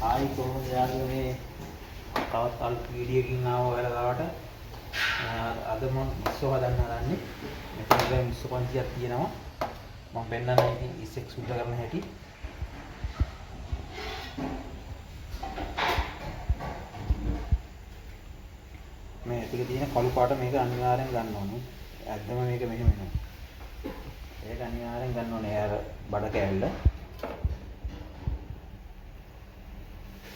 ආයි කොහොමද යාළුවෝ මේ තවත් අලුත් වීඩියෝ එකකින් ආව ඔයාලා ගාවට අද මම මිස්සෝ හදන්න හදන්නේ. මෙතන මිස්සෝ පන්තියක් තියෙනවා. මම පෙන්නන්න ඉතින් ඉස්සෙක් සුද්ධ කරන හැටි. මේ ටික තියෙන කළු පාට මේක අනිවාර්යෙන් ගන්න ඕනේ. ඇත්තම මේක මෙහෙම එනවා. ඒක අනිවාර්යෙන් ගන්න ඕනේ අර බඩ කෑල්ල.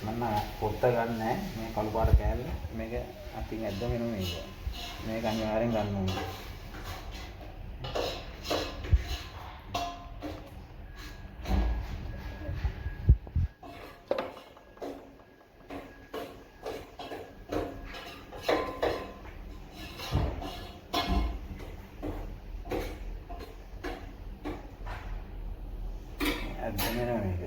මම පොත්ත ගන්නෑ මේ කළු පාට කෑල්ල. මේක අතින් ඇද්දම එනවා මේක. මේක අනිවාර්යෙන් ගන්න ඕනේ. ඇද්දම එනවා මේක.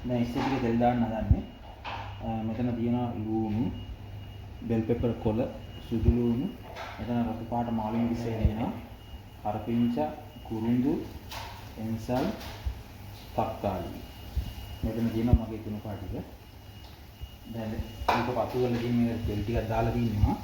දැන් ඉස්සෙ ටික තෙල් දාන්න හදන්නේ. මෙතන තියෙනවා ලූණු, බෙල් පෙපර් කොළ, සුදු ලූණු, මෙතන රතු පාට මාළු මිරිස් එනවා, කරපිංච, කුරුඳු, එන්සල්, තක්කාලි. මෙතන තියෙනවා මගේ තුන පාට ටික. දැන් මේක පසු කරලා ඉතින් මේ තෙල් ටිකක් දාලා දින්නවා.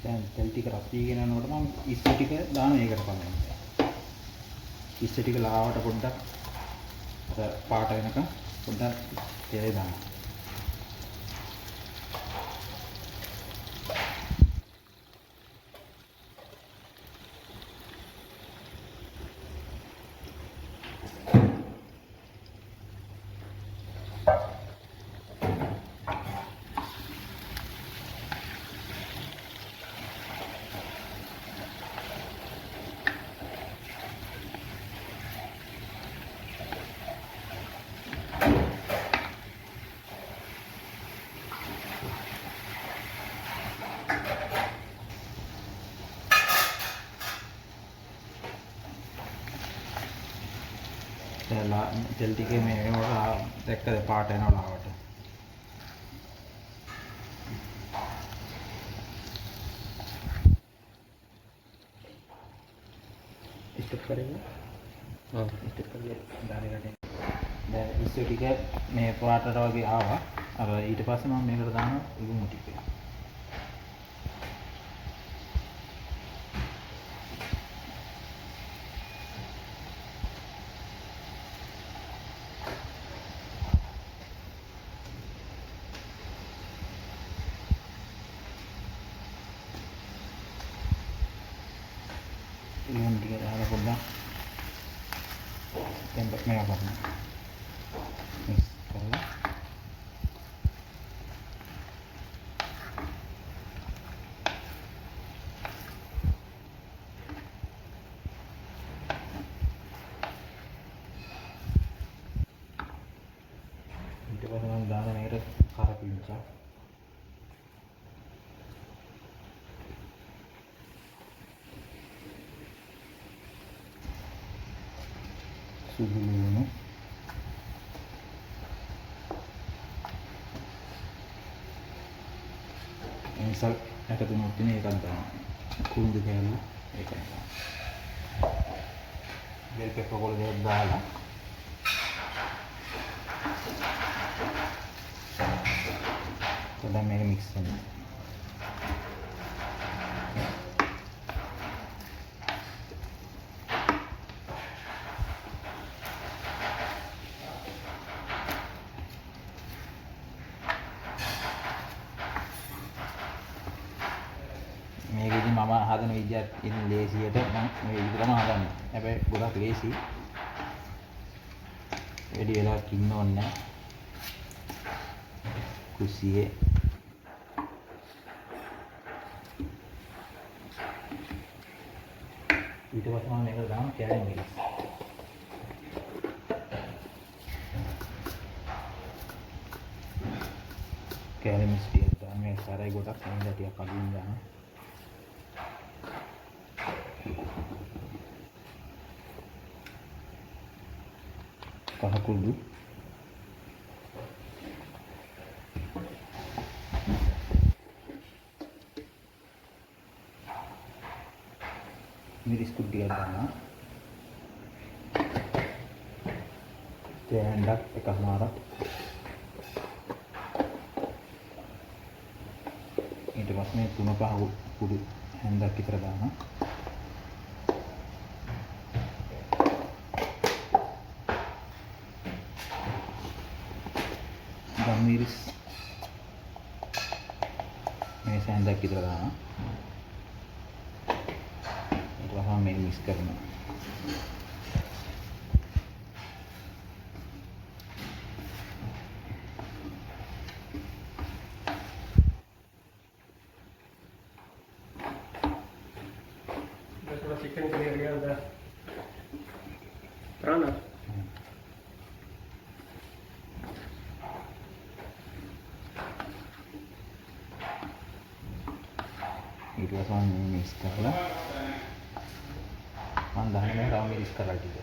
දැන් තෙල් ටික රත් වීගෙන යනකොට මම ඉස්සු ටික දාන ඒකට පමණයි. ඉස්සු ටික ලාවට පොඩ්ඩක් අර පාට වෙනකන් පොඩ්ඩක් තෙල් දාන්න. තෙල් ටිකේ මේ වෙනකොට දැක්කද පාට යනවා ලාවට. ස්ටොප් කරගෙන ස්ටොප් කරලා දාලා දැන් ඉස්සු ටික මේ පාටට වගේ ආවා. අර ඊට පස්සේ මම මේකට දානවා ලුණු ටික. Ini tiga ada pula tembak merah warna mix kalau itu pasang dana merah karena pincang sudu lúණු එනිසා එකතුනොත් තියෙන එකක් දාන්න. කුරුඳු කෑල්ල ඒකයි දාන්න. බෙල් පෙපර් කොළ දෙකක් දාලා දැන් මේක මික්ස් කරනවා. මේකෙදි මම හදන විදිහත් ඉතින් ලේසියට මම මේ විදිහටම හදන්නේ. හැබැයි ගොඩක් ලේසි. වැඩි වෙලාවක් ඉන්න ඕනේ නැහැ. කුස්සියේ ඊට පස්සේ මම මේකට දානවා කැරේ මිරිස්. කෑලි මිස් ටිකක් දාන්න මේ සරයි ගොඩක් හොඳට ටිකක් අඩුවෙන් දාන්න. කහ කුඩු මිරිස් කුඩු ටිකක් දාන්න. තේ හැන්දක් එකමාරක්. ඊට පස්සේ මේ 3-5 කුඩු හැන්දක් විතර දාන්න. මිරිස් මේ හැන්දක් විතර දාන්න. ඊට පස්සේ මේ මික්ස් කරනවා. चिकन के लिए अंदर प्राना ඊට පස්සේ මේ මික්ස් කරලා මම දාන්නේ රාම මිරිස් කරලා ටික.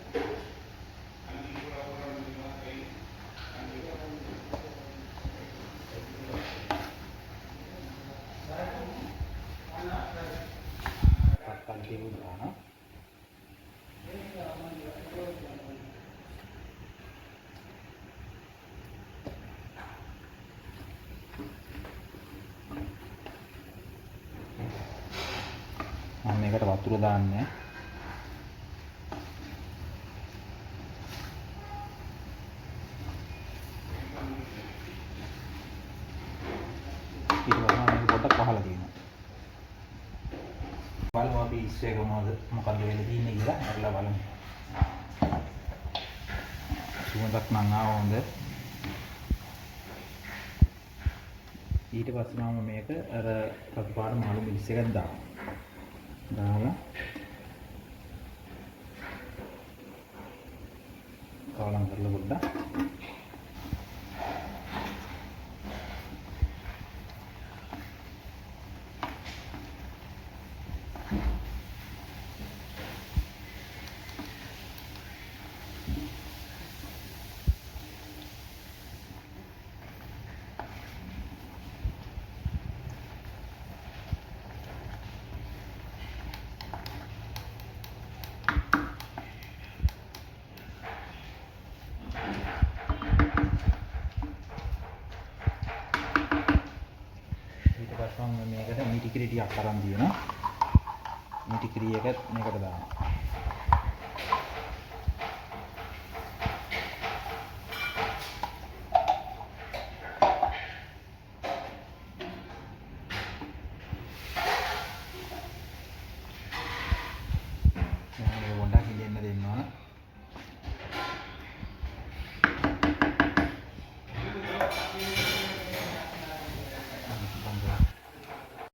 තක්කල් දානවා. මම මේකට වතුර දාන්නේ. ඊට පස්සේ මේක පොඩ්ඩක් වහලා තියෙනවා. බලමු අපි ඉස්සේ මොකද්ද වෙලා තියෙන්නේ කියලා අරලා බලමු. සුවඳක් නම් ආව හොඳ. ඊට පස්සේ මම මේක අර රතු පාට මාළු මිරිස් එකක් දාලා කාලම් කරලා පොඩ්ඩක් මේකට මිටි කිරි ටිකක් අරන් දිනවා. මිටි කිරි එක මේකට දානවා.